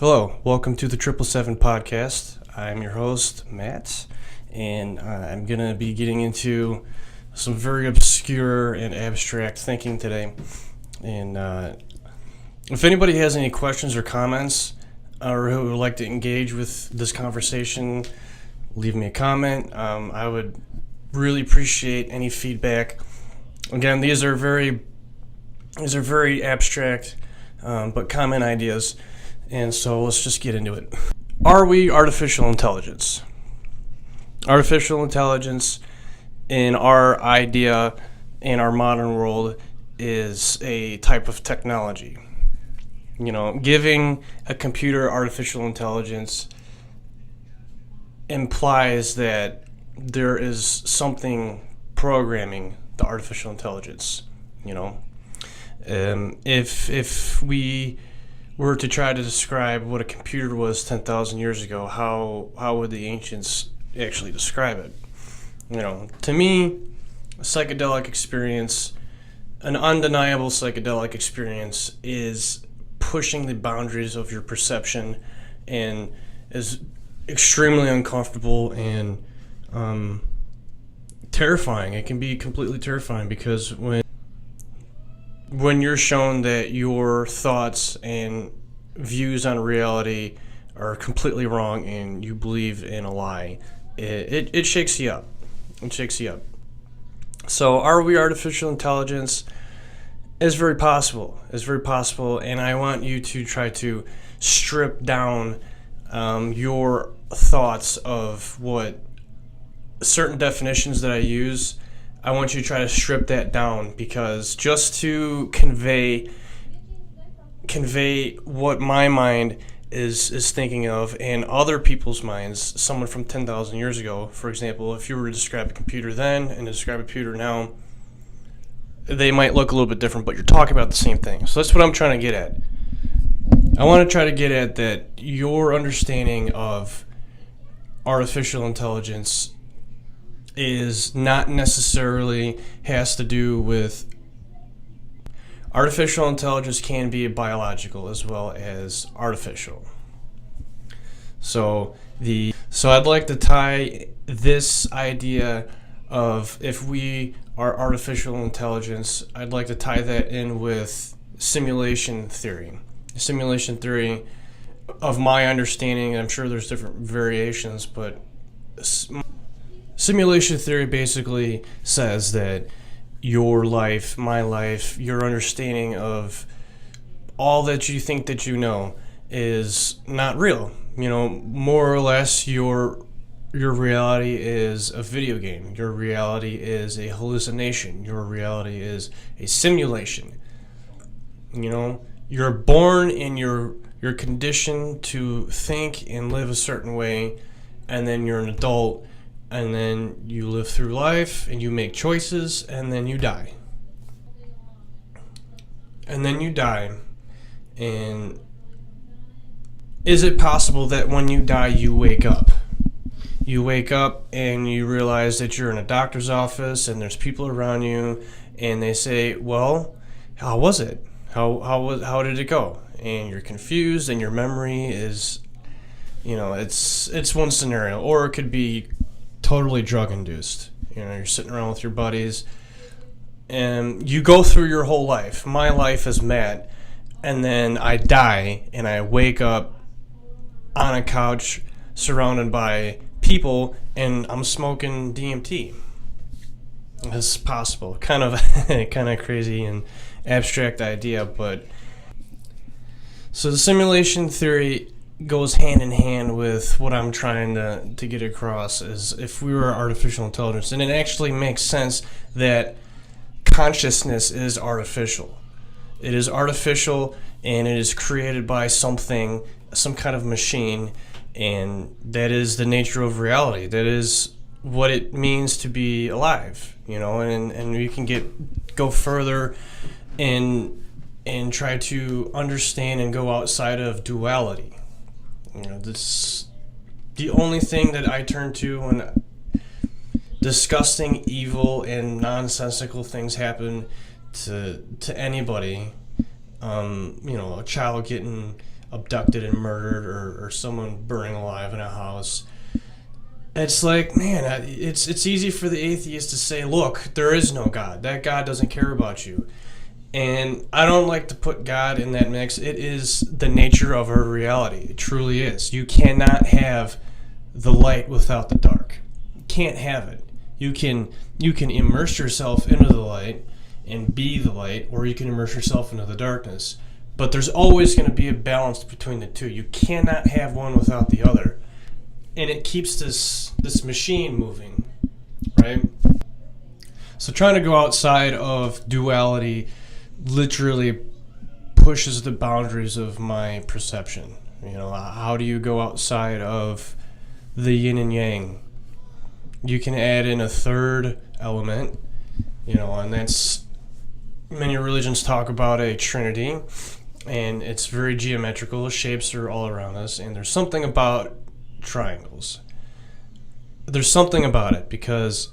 Hello, welcome to the 777 podcast. I'm your host, Matt, and I'm going to be getting into some very obscure and abstract thinking today. And if anybody has any questions or comments, or who would like to engage with this conversation, leave me a comment. I would really appreciate any feedback. Again, these are very abstract, but common ideas. And so let's just get into it. Are we artificial intelligence? Artificial intelligence in our idea, in our modern world, is a type of technology. You know, giving a computer artificial intelligence implies that there is something programming the artificial intelligence. You know, if we were to try to describe what a computer was 10,000 years ago, how would the ancients actually describe it? You know, to me, a psychedelic experience, an undeniable psychedelic experience, is pushing the boundaries of your perception and is extremely uncomfortable and terrifying. It can be completely terrifying because when you're shown that your thoughts and views on reality are completely wrong and you believe in a lie, it shakes you up. It shakes you up. So are we artificial intelligence? It's very possible. It's very possible, and I want you to try to strip down your thoughts of what certain definitions that I use. I want you to try to strip that down, because just to convey what my mind is thinking of and other people's minds, someone from 10,000 years ago, for example, if you were to describe a computer then and describe a computer now, they might look a little bit different, but you're talking about the same thing. So that's what I'm trying to get at. I want to try to get at that your understanding of artificial intelligence is not necessarily has to do with artificial intelligence. Can be biological as well as artificial. So I'd like to tie this idea of if we are artificial intelligence, I'd like to tie that in with simulation theory. Simulation theory, of my understanding, and I'm sure there's different variations, but simulation theory basically says that your life, my life, your understanding of all that you think that you know is not real. You know, more or less your reality is a video game. Your reality is a hallucination. Your reality is a simulation. You know, you're born and you're conditioned to think and live a certain way, and then you're an adult, and then you live through life and you make choices, and then you die. And then you die. And is it possible that when you die you wake up? You wake up and you realize that you're in a doctor's office and there's people around you and they say, well, how was it? How did it go? And you're confused and your memory is, you know, it's one scenario. Or it could be totally drug induced. You know, you're sitting around with your buddies and you go through your whole life. My life is Matt, and then I die and I wake up on a couch surrounded by people and I'm smoking DMT. It's possible. Kind of crazy and abstract idea, but so the simulation theory goes hand in hand with what I'm trying to get across, is if we were artificial intelligence, and it actually makes sense that consciousness is artificial. It is artificial and it is created by something, some kind of machine, and that is the nature of reality. That is what it means to be alive, you know, and we can go further and try to understand and go outside of duality. You know, this the only thing that I turn to when disgusting, evil, and nonsensical things happen to anybody. You know, a child getting abducted and murdered, or someone burning alive in a house. It's like, man, it's easy for the atheist to say, look, there is no God. That God doesn't care about you. And I don't like to put God in that mix. It is the nature of our reality. It truly is. You cannot have the light without the dark. You can't have it. You can immerse yourself into the light and be the light, or you can immerse yourself into the darkness. But there's always going to be a balance between the two. You cannot have one without the other. And it keeps this machine moving, right? So trying to go outside of duality literally pushes the boundaries of my perception. How do you go outside of the yin and yang? You can add in a third element, and that's, many religions talk about a trinity, and it's very geometrical. Shapes are all around us, and there's something about triangles. There's something about it because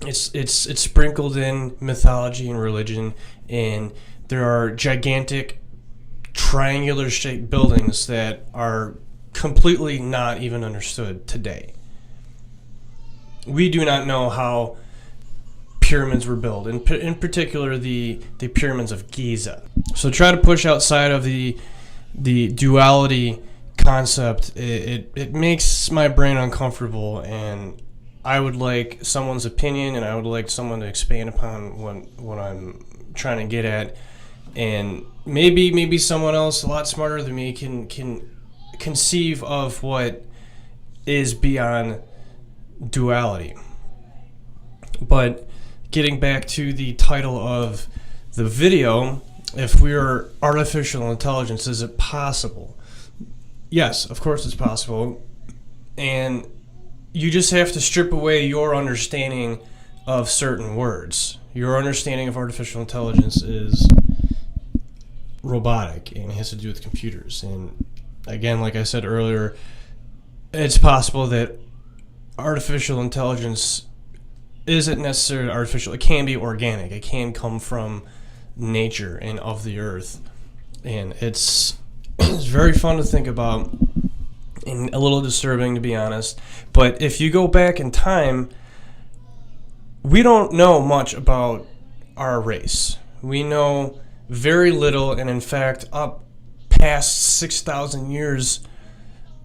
it's sprinkled in mythology and religion, and there are gigantic triangular shaped buildings that are completely not even understood today. We do not know how pyramids were built, in particular the pyramids of Giza. So try to push outside of the duality concept. It makes my brain uncomfortable, and I would like someone's opinion, and I would like someone to expand upon what I'm trying to get at. And maybe someone else a lot smarter than me can conceive of what is beyond duality. But getting back to the title of the video, if we are artificial intelligence, is it possible? Yes, of course it's possible. And you just have to strip away your understanding of certain words. Your understanding of artificial intelligence is robotic, and it has to do with computers. And again, like I said earlier, it's possible that artificial intelligence isn't necessarily artificial. It can be organic. It can come from nature and of the earth. And it's very fun to think about, and a little disturbing, to be honest. But if you go back in time, we don't know much about our race. We know very little, and in fact, up past 6,000 years,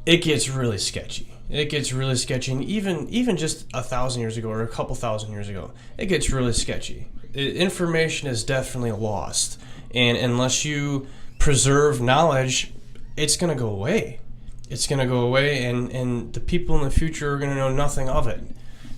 it gets really sketchy. It gets really sketchy, and even just 1,000 years ago or a couple thousand years ago, it gets really sketchy. Information is definitely lost, and unless you preserve knowledge, it's going to go away. It's going to go away, and the people in the future are going to know nothing of it.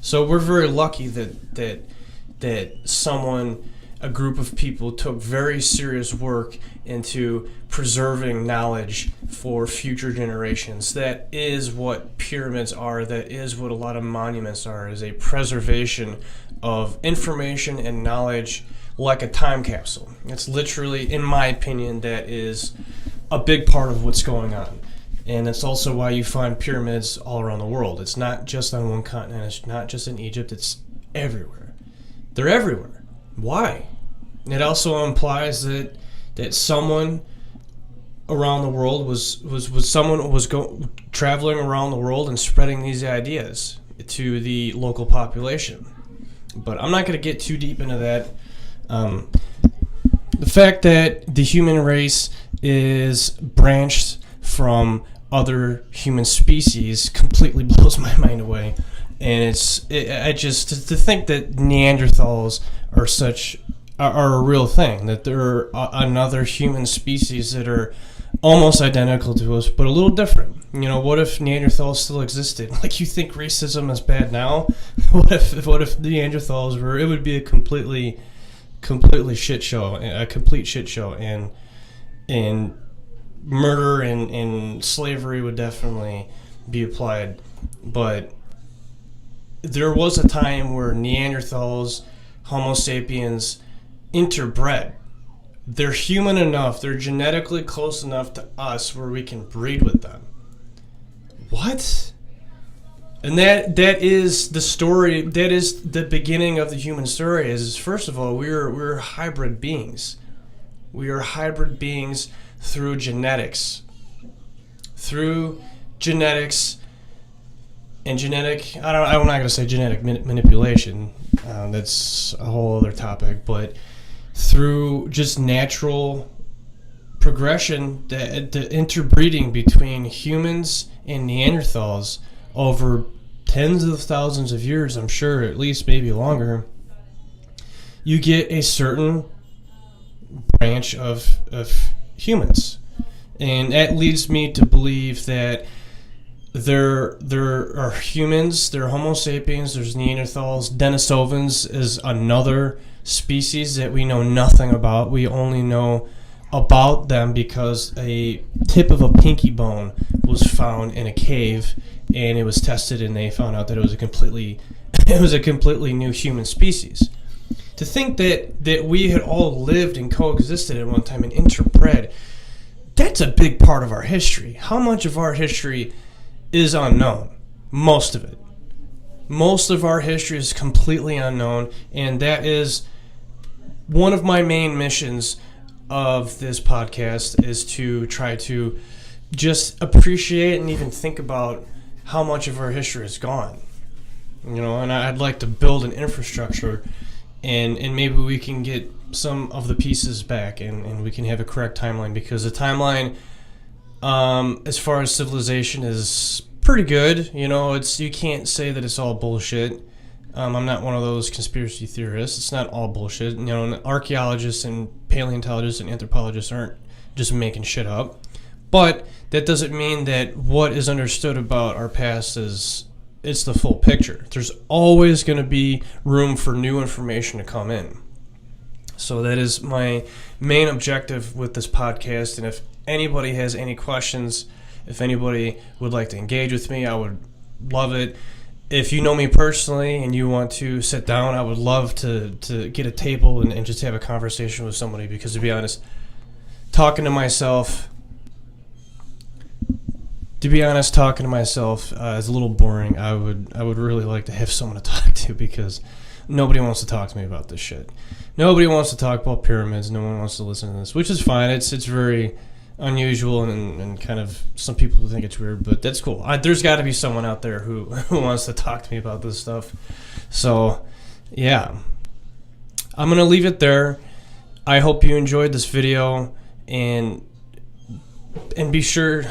So we're very lucky that someone, a group of people, took very serious work into preserving knowledge for future generations. That is what pyramids are. That is what a lot of monuments are, is a preservation of information and knowledge like a time capsule. It's literally, in my opinion, that is a big part of what's going on. And it's also why you find pyramids all around the world. It's not just on one continent. It's not just in Egypt. It's everywhere. They're everywhere. Why? It also implies that someone around the world was traveling around the world and spreading these ideas to the local population. But I'm not going to get too deep into that. The fact that the human race is branched from other human species completely blows my mind away. And to think that Neanderthals are a real thing, that they're another human species that are almost identical to us, but a little different. What if Neanderthals still existed? Like, you think racism is bad now? What if Neanderthals were? It would be a complete shit show, and murder and slavery would definitely be applied. But there was a time where Neanderthals, Homo sapiens, interbred. They're human enough, they're genetically close enough to us where we can breed with them. What? And that is the story, that is the beginning of the human story. Is first of all, we're hybrid beings. We are hybrid beings through genetics. Through genetics and I'm not going to say genetic manipulation. That's a whole other topic. But through just natural progression, the interbreeding between humans and Neanderthals over tens of thousands of years, I'm sure, at least maybe longer, you get a certain branch of humans. And that leads me to believe that there are humans, there are Homo sapiens, there's Neanderthals. Denisovans is another species that we know nothing about. We only know about them because a tip of a pinky bone was found in a cave, and it was tested, and they found out that it was a completely new human species. To think that we had all lived and coexisted at one time and interbred, that's a big part of our history. How much of our history is unknown? Most of it. Most of our history is completely unknown, and that is one of my main missions of this podcast, is to try to just appreciate and even think about how much of our history is gone. And I'd like to build an infrastructure, and maybe we can get some of the pieces back, and we can have a correct timeline, because the timeline, as far as civilization, is pretty good. You can't say that it's all bullshit. I'm not one of those conspiracy theorists. It's not all bullshit. Archaeologists and paleontologists and anthropologists aren't just making shit up. But that doesn't mean that what is understood about our past it's the full picture. There's always going to be room for new information to come in. So that is my main objective with this podcast. And if anybody has any questions, if anybody would like to engage with me, I would love it. If you know me personally and you want to sit down, I would love to get a table and just have a conversation with somebody, because, to be honest, talking to myself is a little boring. I would really like to have someone to talk to, because nobody wants to talk to me about this shit. Nobody wants to talk about pyramids. No one wants to listen to this, which is fine. It's very unusual, and kind of, some people think it's weird, but that's cool. There's got to be someone out there who wants to talk to me about this stuff. So, yeah. I'm going to leave it there. I hope you enjoyed this video, and be sure...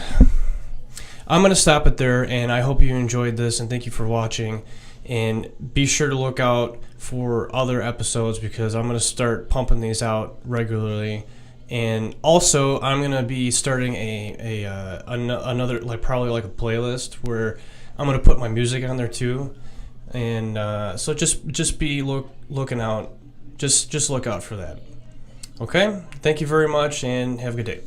I'm going to stop it there, and I hope you enjoyed this, and thank you for watching. And be sure to look out for other episodes, because I'm going to start pumping these out regularly. And also, I'm going to be starting another, probably a playlist, where I'm going to put my music on there too. And so just be looking out. Just look out for that. Okay? Thank you very much, and have a good day.